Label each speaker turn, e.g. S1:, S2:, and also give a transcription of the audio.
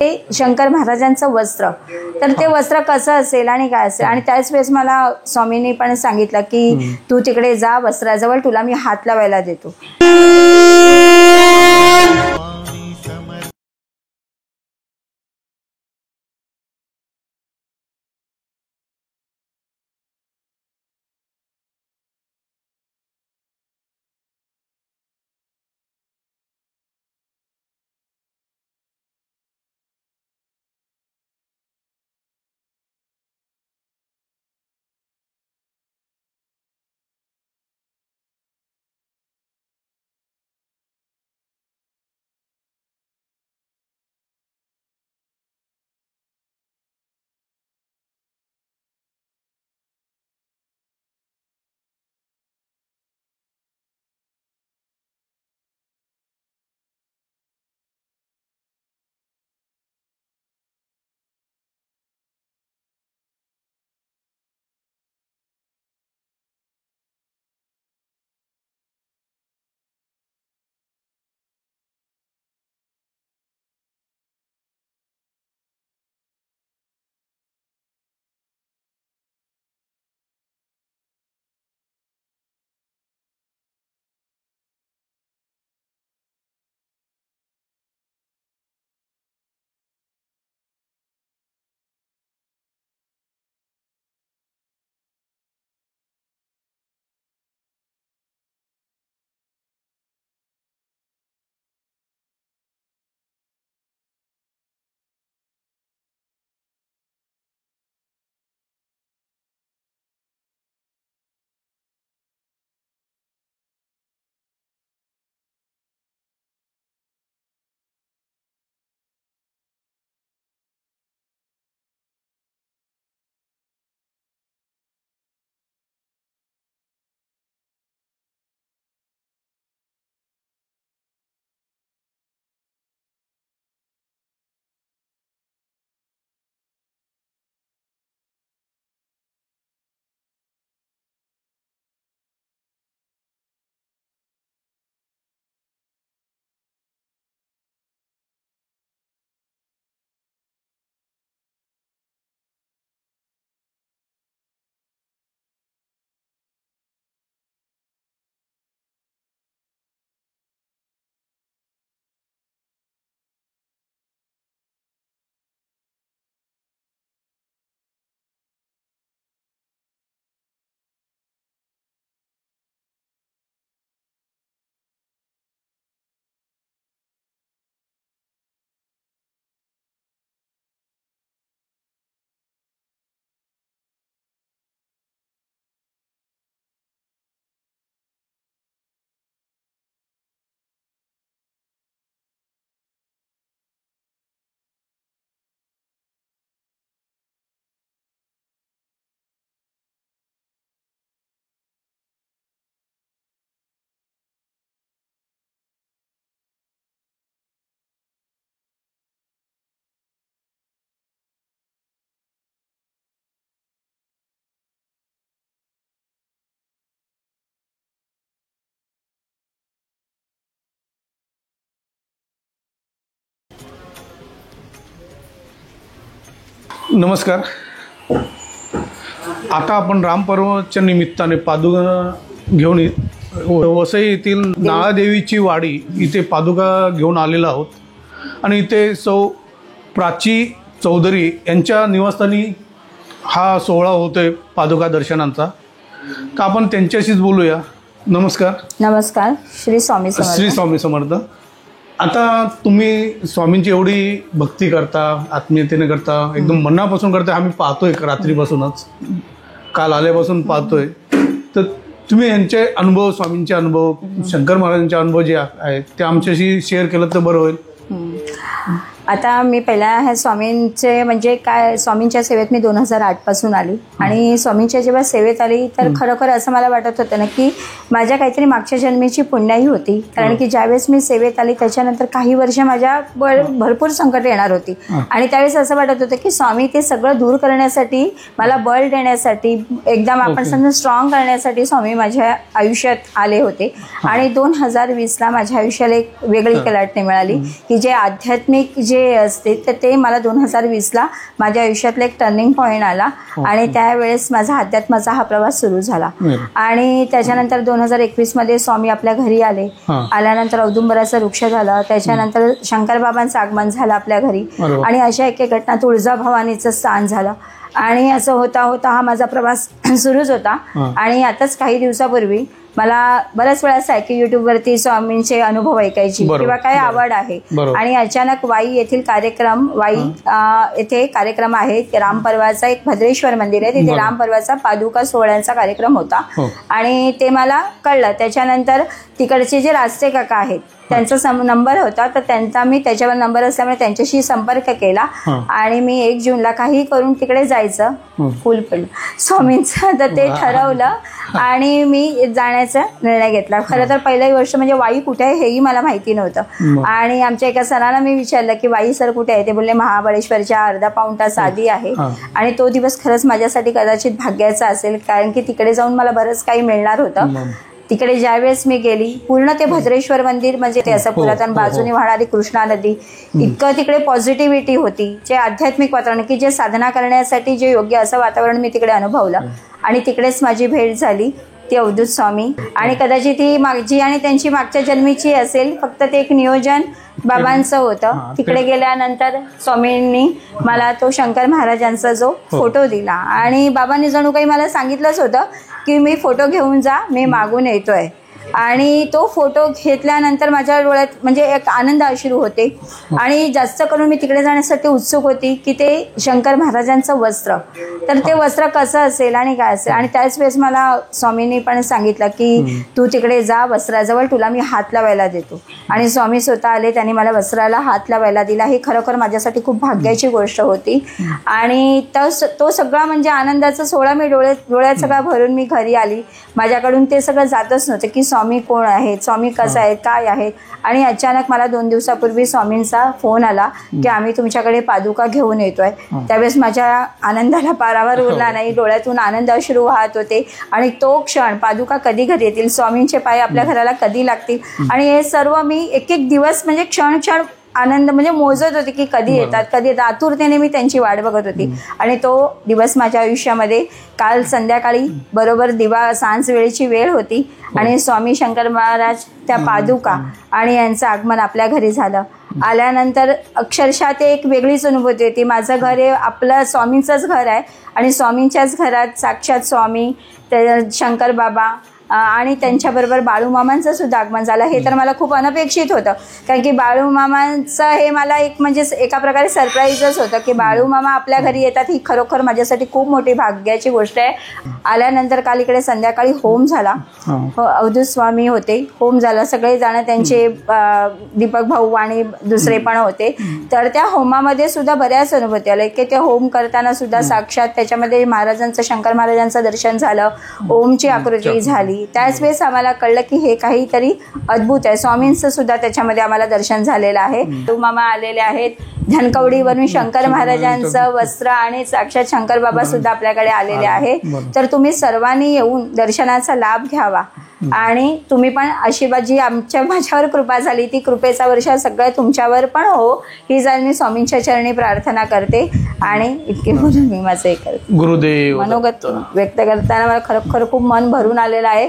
S1: शंकर महाराजांचं वस्त्र, तर ते वस्त्र कसं असेल आणि काय असेल. आणि त्याच वेळेस मला स्वामींनी पण सांगितलं की तू तिकडे जा, वस्त्राजवळ तुला मी हात लावायला देतो.
S2: नमस्कार. आता आपण रामपर्वाच्या निमित्ताने पादुका घेऊन वसई येथील नाळादेवीची वाडी इथे पादुका घेऊन आलेलो आहोत. आणि इथे सौ प्राची चौधरी यांच्या निवासस्थानी हा सोहळा होतोय पादुका दर्शनांचा. का आपण त्यांच्याशीच बोलूया. नमस्कार.
S1: नमस्कार. श्री स्वामी समर्थ.
S2: श्री स्वामी समर्थ. आता तुम्ही स्वामींची एवढी भक्ती करता, आत्मीयतेने करता, एकदम मनापासून करता, आम्ही पाहतोय रात्रीपासूनच, काल आल्यापासून पाहतोय. तर तुम्ही यांचे अनुभव, स्वामींचे अनुभव, शंकर महाराजांचे अनुभव जे आहेत ते आमच्याशी शेअर केलं तर बरं होईल.
S1: आता मी पहिला ह्या स्वामींचे म्हणजे काय, स्वामींच्या सेवेत मी 2008 पासून आली. आणि स्वामींच्या जेव्हा सेवेत आली तर खरोखर असं मला वाटत होतं ना की माझ्या काहीतरी मागच्या जन्मीची पुण्याई होती. कारण की ज्यावेळेस मी सेवेत आली त्याच्यानंतर काही वर्ष माझ्या भरपूर संकट येणार होती. आणि त्यावेळेस असं वाटत होतं की स्वामी ते सगळं दूर करण्यासाठी, मला बळ देण्यासाठी, एकदम आपण समजा स्ट्रॉंग करण्यासाठी स्वामी माझ्या आयुष्यात आले होते. आणि 2020ला माझ्या आयुष्याला एक वेगळी कलाटणी मिळाली की जे आध्यात्मिक जे जे असते तर ते मला 2020ला माझ्या आयुष्यातला एक टर्निंग पॉईंट आला आणि त्यावेळेस माझा अध्यात्माचा हा प्रवास सुरू झाला. आणि त्याच्यानंतर 2021मध्ये स्वामी आपल्या घरी आले. आल्यानंतर औदुंबराचा वृक्ष झाला. त्याच्यानंतर शंकरबाबांचं आगमन झालं आपल्या घरी आणि अशा एक एक घटना तुळजाभवानीचं स्थान झालं आणि असं होता होता हा माझा प्रवास सुरूच होता. आणि आताच काही दिवसापूर्वी मला बऱ्याच वेळा असं आहे की युट्यूबवरती स्वामींचे अनुभव ऐकायची किंवा काय आवड आहे आणि अचानक वाई येथील कार्यक्रम येथे कार्यक्रम आहे रामपर्वाचा एक भद्रेश्वर मंदिर आहे तिथे रामपर्वाचा पादुका सोहळ्यांचा कार्यक्रम होता आणि ते मला कळलं. त्याच्यानंतर तिकडचे जे रास्ते काका आहेत त्यांचा नंबर होता तर त्यांचा मी त्याच्यावर नंबर असल्यामुळे त्यांच्याशी संपर्क केला आणि मी 1 जूनला काही करून तिकडे जायचं फुल पण स्वामींचं तर ते ठरवलं आणि मी जाण्याचा निर्णय घेतला. खरं तर पहिली गोष्ट म्हणजे वाई कुठे आहे हेही मला माहिती नव्हतं आणि आमच्या एका सरांना मी विचारलं की वाई सर कुठे आहे. ते बोलले महाबळेश्वरच्या अर्धा पाऊण तास आधी आहे आणि तो दिवस खरंच माझ्यासाठी कदाचित भाग्याचा असेल कारण की तिकडे जाऊन मला बरंच काही मिळणार होतं. तिकडे ज्यावेळेस मी गेली पूर्ण ते भद्रेश्वर मंदिर म्हणजे ते असं पुरातन बाजूने वाहणारी कृष्णा नदी इतकं तिकडे पॉझिटिव्हिटी होती जे आध्यात्मिक वातावरण की जे साधना करण्यासाठी जे योग्य असं वातावरण मी तिकडे अनुभवलं आणि तिकडेच माझी भेट झाली ती अवधूत स्वामी आणि कदाचित ही माझी आणि त्यांची मागच्या जन्मीची असेल फक्त ते एक नियोजन बाबांचं होतं. तिकडे गेल्यानंतर स्वामींनी मला तो शंकर महाराजांचा जो फोटो दिला आणि बाबांनी जणू काही मला सांगितलंच होतं की मी फोटो घेऊन जा मी मागून येतोय आणि तो फोटो घेतल्यानंतर माझ्या डोळ्यात म्हणजे एक आनंद अश्रू होते आणि जास्त करून मी तिकडे जाण्यासाठी उत्सुक होती की ते शंकर महाराजांचं वस्त्र तर ते वस्त्र कसं असेल आणि काय असेल आणि त्याच वेळेस मला स्वामींनी पण सांगितलं की तू तिकडे जा वस्त्राजवळ तुला मी हात लावायला देतो आणि स्वामी स्वतः आले त्यांनी मला वस्त्राला हात लावायला दिला. ही खरोखर माझ्यासाठी खूप भाग्याची गोष्ट होती आणि तो सगळा म्हणजे आनंदाचा सोहळा मी डोळ्यात सगळा भरून मी घरी आली. माझ्याकडून ते सगळं जातच नव्हतं की स्वामी कोण आहेत स्वामी कसं आहेत काय आहेत आणि अचानक मला 2 दिवसापूर्वी स्वामींचा फोन आला की आम्ही तुमच्याकडे पादुका घेऊन येतोय. त्यावेळेस माझ्या आनंदाला पारावर उरला नाही. डोळ्यातून आनंद अश्रू वाहत होते आणि तो क्षण पादुका कधी घरी येतील स्वामींचे पाय आपल्या घराला कधी लागतील आणि हे सर्व मी एक एक दिवस म्हणजे क्षण क्षण आनंद म्हणजे मोजत होते की कधी येतात आतुरतेने मी त्यांची वाट बघत होती आणि तो दिवस माझ्या आयुष्यामध्ये काल संध्याकाळी बरोबर सांज वेळेची वेळ होती आणि स्वामी शंकर महाराज त्या पादुका आणि यांचं आगमन आपल्या घरी झालं. आल्यानंतर अक्षरशः ते एक वेगळीच अनुभूती होती. माझं घर हे आपलं स्वामींचंच घर आहे आणि स्वामींच्याच घरात साक्षात स्वामी शंकर बाबा आणि त्यांच्याबरोबर बाळूमामांचं सुद्धा आगमन झालं. हे तर मला खूप अनपेक्षित होतं कारण की बाळूमामांचं हे मला एक म्हणजे एका प्रकारे सरप्राईजच होतं की बाळूमामा आपल्या घरी येतात ही खरोखर माझ्यासाठी खूप मोठी भाग्याची गोष्ट आहे. आल्यानंतर काल इकडे संध्याकाळी होम झाला. अवधूत स्वामी होते होम झाला सगळे जण त्यांचे दीपक भाऊ आणि दुसरे पण होते तर त्या होमामध्ये सुद्धा बऱ्याच अनुभूती आल्या की ते होम करताना सुद्धा साक्षात त्याच्यामध्ये महाराजांचं शंकर महाराजांचं दर्शन झालं ओमची आकृती झाली. त्याच वेळेस आम्हाला कळलं की हे काहीतरी अद्भुत आहे. स्वामींचं सुद्धा त्याच्यामध्ये आम्हाला दर्शन झालेलं आहे. मामा आलेले आहेत धनकवडीवरून शंकर महाराजांचं वस्त्र आणि साक्षात शंकर बाबा सुद्धा आपल्याकडे आलेले आहेत. तर तुम्ही सर्वांनी येऊन दर्शनाचा लाभ घ्यावा आणि तुम्ही पण आशीर्वाद जी माझ्यावर कृपा झाली ती कृपेचा वर्षा सगळं तुमच्यावर पण हो ही जर मी स्वामींच्या चरणी प्रार्थना करते आणि इतके बोलून मी माझं हे करते.
S2: गुरुदेव
S1: मनोगत व्यक्त करताना मला खरोखर खूप मन भरून आलेलं आहे.